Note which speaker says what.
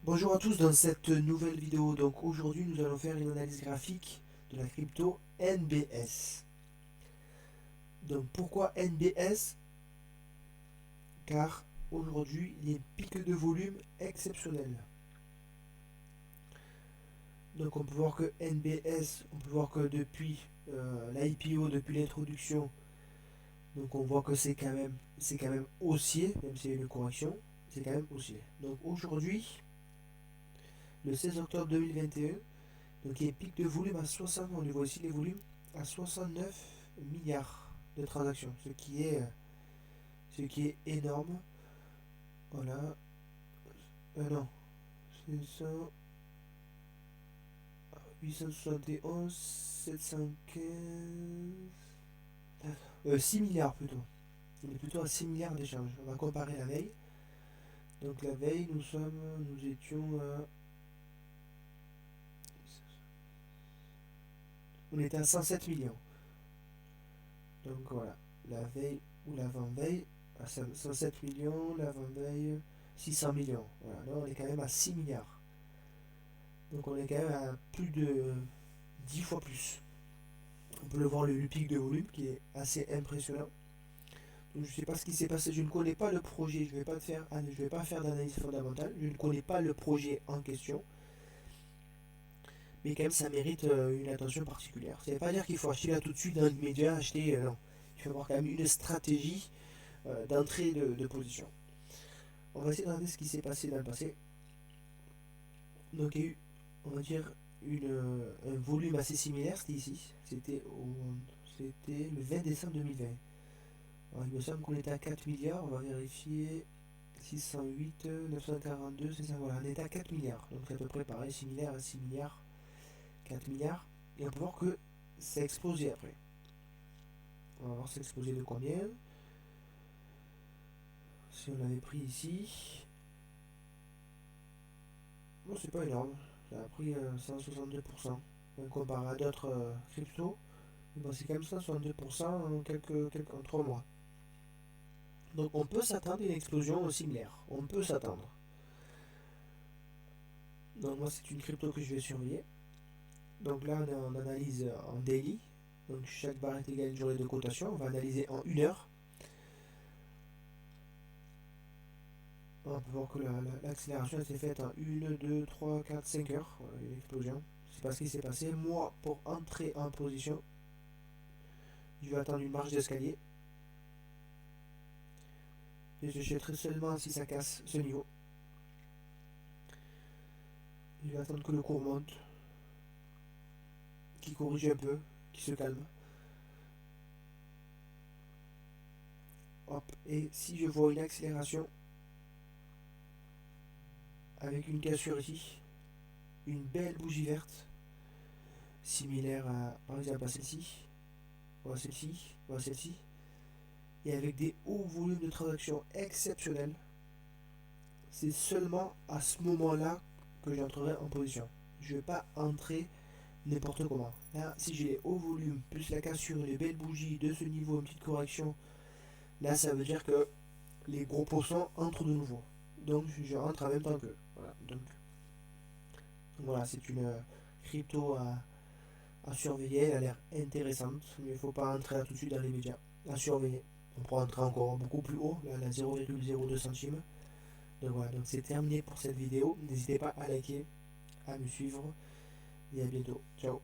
Speaker 1: Bonjour à tous dans cette nouvelle vidéo. Donc aujourd'hui nous allons faire une analyse graphique de la crypto NBS. Donc pourquoi NBS? Car aujourd'hui les pics de volume exceptionnels. Donc on peut voir que NBS, on peut voir que depuis l'IPO, depuis l'introduction, donc on voit que c'est quand même haussier, même s'il y a une correction, c'est quand même haussier. Donc aujourd'hui, le 16 octobre 2021, donc il y a pic de volume à 60, on voit ici les volumes à 69 milliards de transactions, ce qui est énorme. Voilà. Non, c'est ça. 871, 715. 6 milliards plutôt. On est plutôt à 6 milliards d'échanges. On va comparer la veille. Donc la veille, nous étions à. On était à 107 millions. Donc voilà. La veille ou l'avant-veille à 107 millions, l'avant-veille 600 millions. Voilà, là on est quand même à 6 milliards. Donc on est quand même à plus de 10 fois plus. On peut le voir le pic de volume qui est assez impressionnant. Donc je ne sais pas ce qui s'est passé, je ne connais pas le projet, je ne vais pas faire d'analyse fondamentale, je ne connais pas le projet en question, mais quand même ça mérite une attention particulière. Ça ne veut pas dire qu'il faut acheter là tout de suite dans l'immédiat, acheter, non. Il faut avoir quand même une stratégie d'entrée de position. On va essayer de regarder ce qui s'est passé dans le passé. Donc il y a eu, on va dire, un volume assez similaire, c'était ici. C'était le 20 décembre 2020. Alors, il me semble qu'on était à 4 milliards, on va vérifier. 608, 942, c'est ça, voilà, on était à 4 milliards. Donc c'est à peu près pareil, similaire à 6 milliards, 4 milliards. Et on peut voir que ça a explosé après. On va voir ça a explosé de combien. Si on l'avait pris ici. Bon, c'est pas énorme. Ça a pris 162%. Comparé à d'autres cryptos, bon, c'est quand même 162% en 3 mois. Donc on peut s'attendre à une explosion similaire. On peut s'attendre. Donc moi c'est une crypto que je vais surveiller. Donc là on est en analyse en daily. Donc chaque barre est égale à une journée de cotation. On va analyser en 1 heure. On peut voir que l'accélération s'est faite en 1, 2, 3, 4, 5 heures. Voilà, une explosion. C'est pas ce qui s'est passé. Moi, pour entrer en position, je vais attendre une marche d'escalier. Et je jetterai seulement si ça casse ce niveau. Je vais attendre que le cours monte, qu'il corrige un peu, qu'il se calme. Hop. Et si je vois une accélération avec une cassure ici, une belle bougie verte, similaire à par exemple à celle-ci, ou à celle-ci, ou à celle-ci, et avec des hauts volumes de transactions exceptionnels, c'est seulement à ce moment-là que j'entrerai en position. Je ne vais pas entrer n'importe comment. Là, si j'ai les hauts volumes, plus la cassure, les belles bougies de ce niveau, une petite correction, là ça veut dire que les gros poissons entrent de nouveau. Donc je rentre en même temps qu'eux. Voilà. Donc voilà, c'est une crypto à surveiller. Elle a l'air intéressante, mais il ne faut pas entrer tout de suite dans les médias. À surveiller. On pourra entrer encore beaucoup plus haut, là, la 0,02 centimes. Donc voilà, donc c'est terminé pour cette vidéo. N'hésitez pas à liker, à me suivre et à bientôt. Ciao.